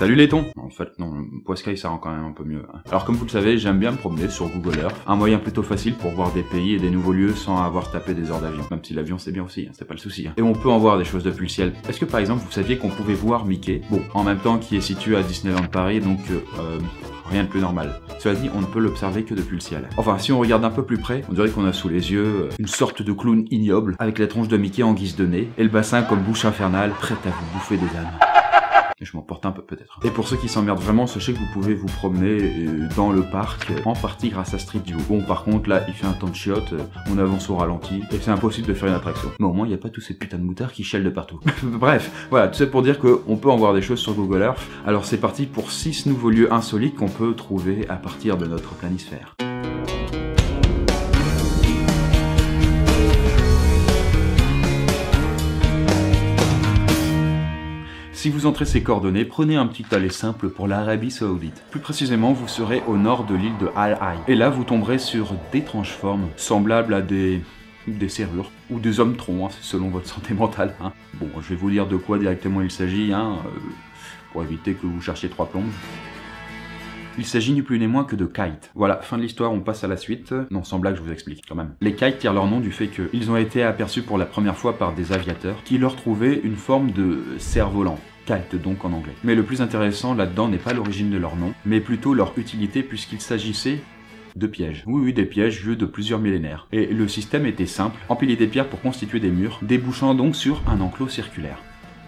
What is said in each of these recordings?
Salut les thons. En fait non, Poiscaille ça rend quand même un peu mieux. Alors comme vous le savez, j'aime bien me promener sur Google Earth, un moyen plutôt facile pour voir des pays et des nouveaux lieux sans avoir tapé des heures d'avion. Même si l'avion c'est bien aussi, c'est pas le souci. Et on peut en voir des choses depuis le ciel. Est-ce que par exemple vous saviez qu'on pouvait voir Mickey? Bon, en même temps qui est situé à Disneyland Paris, donc rien de plus normal. Cela dit, on ne peut l'observer que depuis le ciel. Enfin, si on regarde un peu plus près, on dirait qu'on a sous les yeux une sorte de clown ignoble, avec la tronche de Mickey en guise de nez, et le bassin comme bouche infernale, prête à vous bouffer des ânes. Je m'emporte un peu peut-être. Et pour ceux qui s'emmerdent vraiment, sachez que vous pouvez vous promener dans le parc, en partie grâce à Street View. Bon, par contre, là, il fait un temps de chiottes, on avance au ralenti, et c'est impossible de faire une attraction. Mais au moins, il n'y a pas tous ces putains de moutards qui chialent de partout. Bref, voilà, tout ça pour dire qu'on peut en voir des choses sur Google Earth. Alors c'est parti pour 6 nouveaux lieux insolites qu'on peut trouver à partir de notre planisphère. Si vous entrez ces coordonnées, prenez un petit aller simple pour l'Arabie Saoudite. Plus précisément, vous serez au nord de l'île de Al-Haï. Et là, vous tomberez sur d'étranges formes, semblables à des serrures, ou des hommes-troncs, selon votre santé mentale. Bon, je vais vous dire de quoi directement il s'agit, pour éviter que vous cherchiez 3 plombes. Il s'agit ni plus ni moins que de kites. Voilà, fin de l'histoire, on passe à la suite. Non, sans blague, je vous explique quand même. Les kites tirent leur nom du fait qu'ils ont été aperçus pour la première fois par des aviateurs qui leur trouvaient une forme de cerf-volant. Kite donc en anglais. Mais le plus intéressant là-dedans n'est pas l'origine de leur nom, mais plutôt leur utilité puisqu'il s'agissait de pièges. Oui, des pièges vieux de plusieurs millénaires. Et le système était simple, empiler des pierres pour constituer des murs, débouchant donc sur un enclos circulaire.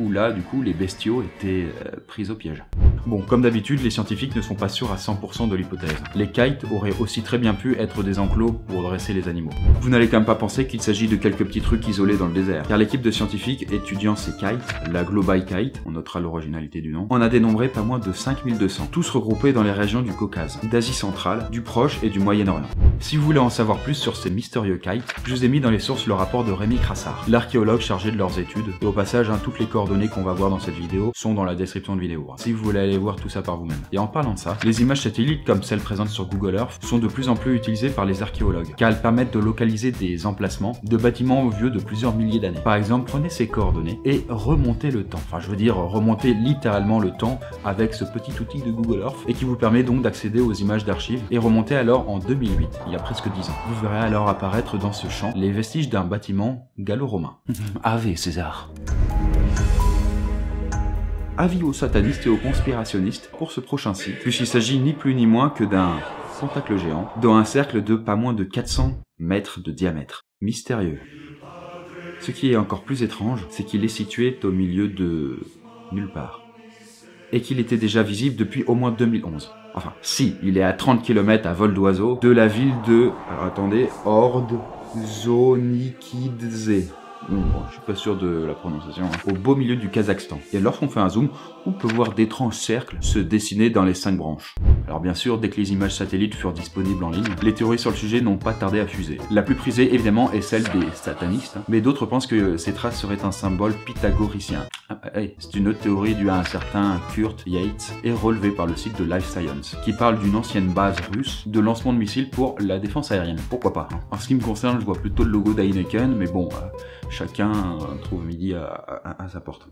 Où là, du coup, les bestiaux étaient pris au piège. Bon, comme d'habitude, les scientifiques ne sont pas sûrs à 100% de l'hypothèse. Les kites auraient aussi très bien pu être des enclos pour dresser les animaux. Vous n'allez quand même pas penser qu'il s'agit de quelques petits trucs isolés dans le désert, car l'équipe de scientifiques étudiant ces kites, la Global Kite, on notera l'originalité du nom, en a dénombré pas moins de 5200, tous regroupés dans les régions du Caucase, d'Asie centrale, du Proche et du Moyen-Orient. Si vous voulez en savoir plus sur ces mystérieux kites, je vous ai mis dans les sources le rapport de Rémi Crassard, l'archéologue chargé de leurs études, et au passage, toutes les coordonnées qu'on va voir dans cette vidéo sont dans la description de vidéo, si vous voulez aller voir tout ça par vous-même. Et en parlant de ça, les images satellites comme celles présentes sur Google Earth sont de plus en plus utilisées par les archéologues, car elles permettent de localiser des emplacements de bâtiments vieux de plusieurs milliers d'années. Par exemple, prenez ces coordonnées et remontez le temps. Enfin, je veux dire, remontez littéralement le temps avec ce petit outil de Google Earth et qui vous permet donc d'accéder aux images d'archives et remonter alors en 2008, il y a presque 10 ans. Vous verrez alors apparaître dans ce champ les vestiges d'un bâtiment gallo-romain. Ave César. Avis aux satanistes et aux conspirationnistes pour ce prochain site, puisqu'il s'agit ni plus ni moins que d'un pentacle géant dans un cercle de pas moins de 400 mètres de diamètre. Mystérieux. Ce qui est encore plus étrange, c'est qu'il est situé au milieu de nulle part. Et qu'il était déjà visible depuis au moins 2011. Enfin, si, il est à 30 km à vol d'oiseau de la ville de... Alors attendez, Ordzhonikidze. Bon, je suis pas sûr de la prononciation, au beau milieu du Kazakhstan. Et lorsqu'on fait un zoom, on peut voir d'étranges cercles se dessiner dans les 5 branches. Alors bien sûr, dès que les images satellites furent disponibles en ligne, les théories sur le sujet n'ont pas tardé à fuser. La plus prisée évidemment est celle des satanistes, mais d'autres pensent que ces traces seraient un symbole pythagoricien. C'est une autre théorie due à un certain Kurt Yates et relevée par le site de Life Science, qui parle d'une ancienne base russe de lancement de missiles pour la défense aérienne. Pourquoi pas. En ce qui me concerne, je vois plutôt le logo d'Heineken, mais bon, chacun trouve midi à sa porte.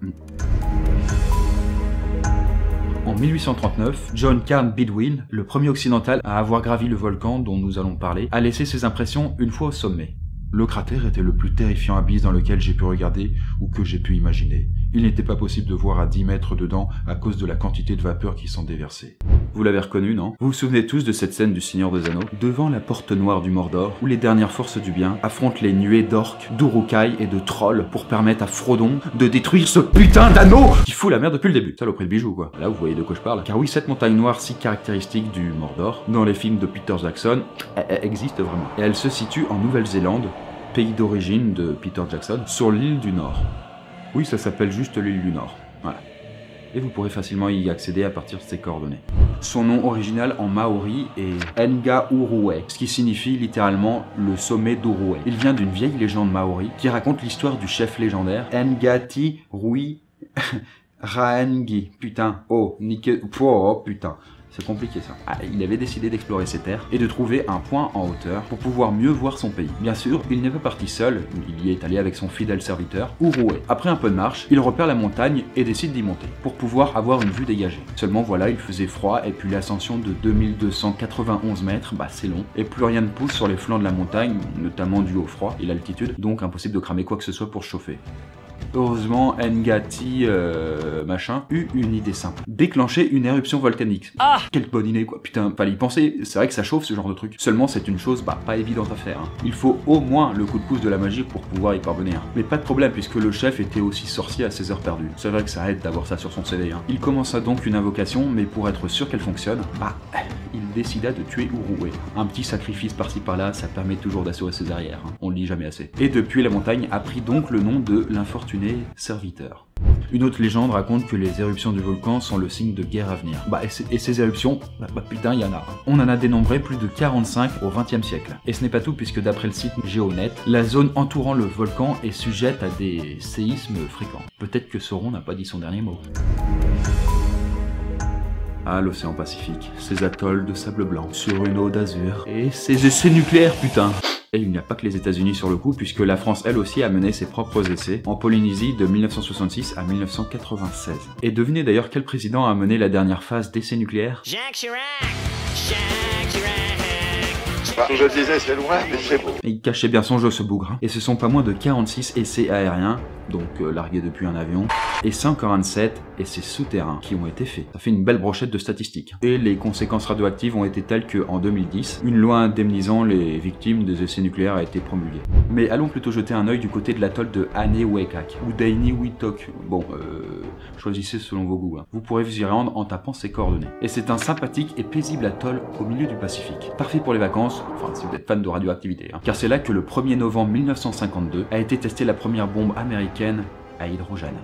En 1839, John Carn Bidwin, le premier occidental à avoir gravi le volcan dont nous allons parler, a laissé ses impressions une fois au sommet. Le cratère était le plus terrifiant abysse dans lequel j'ai pu regarder ou que j'ai pu imaginer. Il n'était pas possible de voir à 10 mètres dedans à cause de la quantité de vapeur qui s'en déversait. Vous l'avez reconnu, non? Vous vous souvenez tous de cette scène du Seigneur des Anneaux, devant la porte noire du Mordor, où les dernières forces du bien affrontent les nuées d'orques, d'Uruk-hai et de trolls pour permettre à Frodon de détruire ce putain d'anneau qui fout la merde depuis le début. Saloperie de bijoux, quoi. Là, vous voyez de quoi je parle. Car oui, cette montagne noire si caractéristique du Mordor, dans les films de Peter Jackson, elle existe vraiment. Et elle se situe en Nouvelle-Zélande, pays d'origine de Peter Jackson, sur l'île du Nord. Oui, ça s'appelle juste l'île du Nord. Voilà. Et vous pourrez facilement y accéder à partir de ces coordonnées. Son nom original en maori est Nga-Urue, ce qui signifie littéralement le sommet d'Urue. Il vient d'une vieille légende maori qui raconte l'histoire du chef légendaire Ngati Rui Raengi. Putain, oh, putain. C'est compliqué ça. Ah, il avait décidé d'explorer ces terres et de trouver un point en hauteur pour pouvoir mieux voir son pays. Bien sûr, il n'est pas parti seul, il y est allé avec son fidèle serviteur, Urué. Après un peu de marche, il repère la montagne et décide d'y monter, pour pouvoir avoir une vue dégagée. Seulement voilà, il faisait froid et puis l'ascension de 2291 mètres, bah c'est long, et plus rien ne pousse sur les flancs de la montagne, notamment dû au froid et l'altitude, donc impossible de cramer quoi que ce soit pour chauffer. Heureusement, Ngati machin eut une idée simple. Déclencher une éruption volcanique. Ah, quelle bonne idée quoi. Putain, fallait y penser. C'est vrai que ça chauffe ce genre de truc. Seulement c'est une chose pas évidente à faire. Hein. Il faut au moins le coup de pouce de la magie pour pouvoir y parvenir. Mais pas de problème puisque le chef était aussi sorcier à ses heures perdues. C'est vrai que ça aide d'avoir ça sur son CV. Hein. Il commença donc une invocation, mais pour être sûr qu'elle fonctionne, il décida de tuer Urué. Un petit sacrifice par-ci par-là, ça permet toujours d'assurer ses arrières. Hein. On le dit jamais assez. Et depuis, la montagne a pris donc le nom de l'infortuné serviteur. Une autre légende raconte que les éruptions du volcan sont le signe de guerre à venir. Et ces éruptions, putain, il y en a. On en a dénombré plus de 45 au XXe siècle. Et ce n'est pas tout puisque d'après le site Géonet, la zone entourant le volcan est sujette à des séismes fréquents. Peut-être que Sauron n'a pas dit son dernier mot. Ah, l'océan Pacifique, ses atolls de sable blanc, sur une eau d'azur, et ses essais nucléaires, putain. Et il n'y a pas que les États-Unis sur le coup, puisque la France, elle aussi, a mené ses propres essais en Polynésie de 1966 à 1996. Et devinez d'ailleurs quel président a mené la dernière phase d'essais nucléaires? Jacques Chirac. Jacques Chirac. Je disais, c'est loin, mais c'est beau. Et il cachait bien son jeu, ce bougre. Et ce sont pas moins de 46 essais aériens, donc largués depuis un avion, et 147 essais souterrains qui ont été faits. Ça fait une belle brochette de statistiques. Et les conséquences radioactives ont été telles qu'en 2010, une loi indemnisant les victimes des essais nucléaires a été promulguée. Mais allons plutôt jeter un œil du côté de l'atoll de Aneiwekak, ou d'Ainiwitok. Bon, choisissez selon vos goûts. Hein. Vous pourrez vous y rendre en tapant ses coordonnées. Et c'est un sympathique et paisible atoll au milieu du Pacifique. Parfait pour les vacances, enfin si vous êtes fan de radioactivité. Hein. Car c'est là que le 1er novembre 1952 a été testée la première bombe américaine à hydrogène.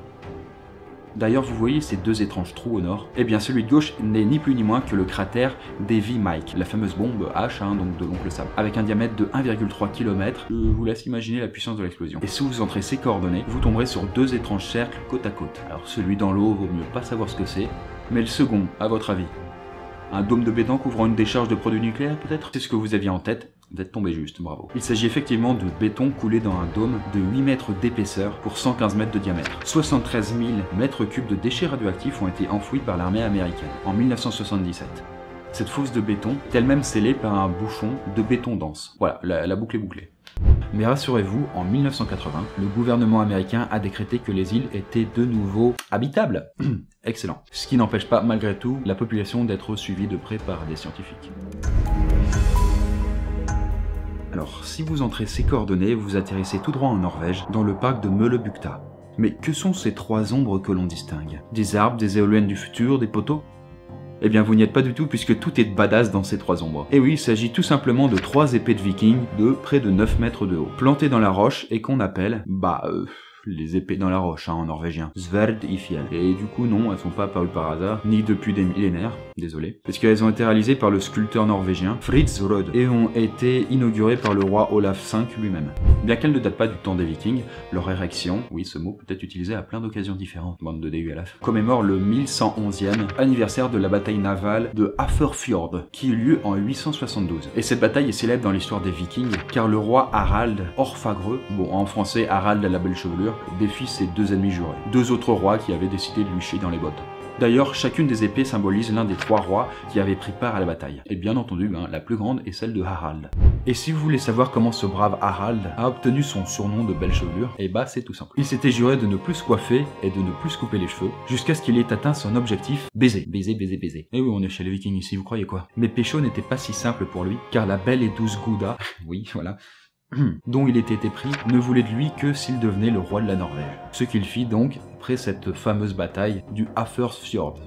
D'ailleurs, vous voyez ces deux étranges trous au nord? Eh bien, celui de gauche n'est ni plus ni moins que le cratère Davy Mike, la fameuse bombe H, donc de l'oncle Sam, avec un diamètre de 1,3 km. Je vous laisse imaginer la puissance de l'explosion. Et si vous entrez ces coordonnées, vous tomberez sur deux étranges cercles côte à côte. Alors, celui dans l'eau vaut mieux pas savoir ce que c'est, mais le second, à votre avis? Un dôme de béton couvrant une décharge de produits nucléaires, peut-être? C'est ce que vous aviez en tête? Vous êtes tombé juste, bravo. Il s'agit effectivement de béton coulé dans un dôme de 8 mètres d'épaisseur pour 115 mètres de diamètre. 73 000 mètres cubes de déchets radioactifs ont été enfouis par l'armée américaine en 1977. Cette fosse de béton est elle-même scellée par un bouchon de béton dense. Voilà, la boucle est bouclée. Mais rassurez-vous, en 1980, le gouvernement américain a décrété que les îles étaient de nouveau habitables. Excellent. Ce qui n'empêche pas, malgré tout, la population d'être suivie de près par des scientifiques. Alors, si vous entrez ces coordonnées, vous atterrissez tout droit en Norvège, dans le parc de Möllebukta. Mais que sont ces trois ombres que l'on distingue? Des arbres, des éoliennes du futur, des poteaux? Eh bien, vous n'y êtes pas du tout puisque tout est badass dans ces trois ombres. Et oui, il s'agit tout simplement de trois épées de vikings de près de 9 mètres de haut, plantées dans la roche et qu'on appelle, les épées dans la roche, en norvégien. Sverd Ifjell. Et du coup, non, elles sont pas apparues par hasard, ni depuis des millénaires, désolé, parce qu'elles ont été réalisées par le sculpteur norvégien Fritz Rød et ont été inaugurées par le roi Olaf V lui-même. Bien qu'elles ne datent pas du temps des vikings, leur érection, oui, ce mot peut être utilisé à plein d'occasions différentes, bande de dégueulasses, commémore le 1111e anniversaire de la bataille navale de Hafrsfjord, qui eut lieu en 872. Et cette bataille est célèbre dans l'histoire des vikings, car le roi Harald Hårfagre, bon en français Harald à la belle chevelure, défie ses deux ennemis jurés, deux autres rois qui avaient décidé de lui chier dans les bottes. D'ailleurs, chacune des épées symbolise l'un des trois rois qui avaient pris part à la bataille. Et bien entendu, la plus grande est celle de Harald. Et si vous voulez savoir comment ce brave Harald a obtenu son surnom de belle chevelure, eh bah c'est tout simple. Il s'était juré de ne plus se coiffer et de ne plus se couper les cheveux, jusqu'à ce qu'il ait atteint son objectif, baiser. Baiser, baiser, baiser. Et oui, on est chez les vikings ici, vous croyez quoi? Mais pécho n'était pas si simple pour lui, car la belle et douce Gouda, oui, voilà, dont il était épris, ne voulait de lui que s'il devenait le roi de la Norvège. Ce qu'il fit donc après cette fameuse bataille du Hafrsfjord.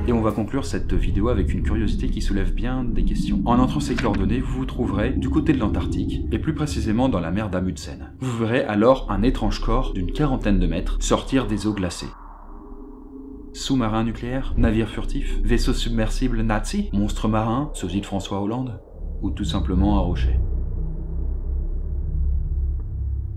Et on va conclure cette vidéo avec une curiosité qui soulève bien des questions. En entrant ces coordonnées, vous vous trouverez du côté de l'Antarctique, et plus précisément dans la mer d'Amundsen. Vous verrez alors un étrange corps d'une quarantaine de mètres sortir des eaux glacées. Sous-marin nucléaire, navire furtif, vaisseau submersible nazi, monstre marin, sosie de François Hollande, ou tout simplement un rocher.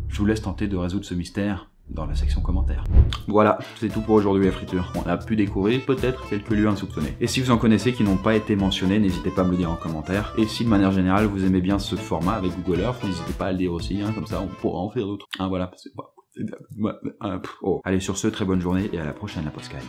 Je vous laisse tenter de résoudre ce mystère dans la section commentaires. Bon. Voilà, c'est tout pour aujourd'hui, les fritures. On a pu découvrir peut-être quelques lieux insoupçonnés. Et si vous en connaissez qui n'ont pas été mentionnés, n'hésitez pas à me le dire en commentaire. Et si de manière générale vous aimez bien ce format avec Google Earth, n'hésitez pas à le dire aussi, hein, comme ça on pourra en faire d'autres. Hein, voilà, oh. Allez, sur ce, très bonne journée et à la prochaine, la Poscaille.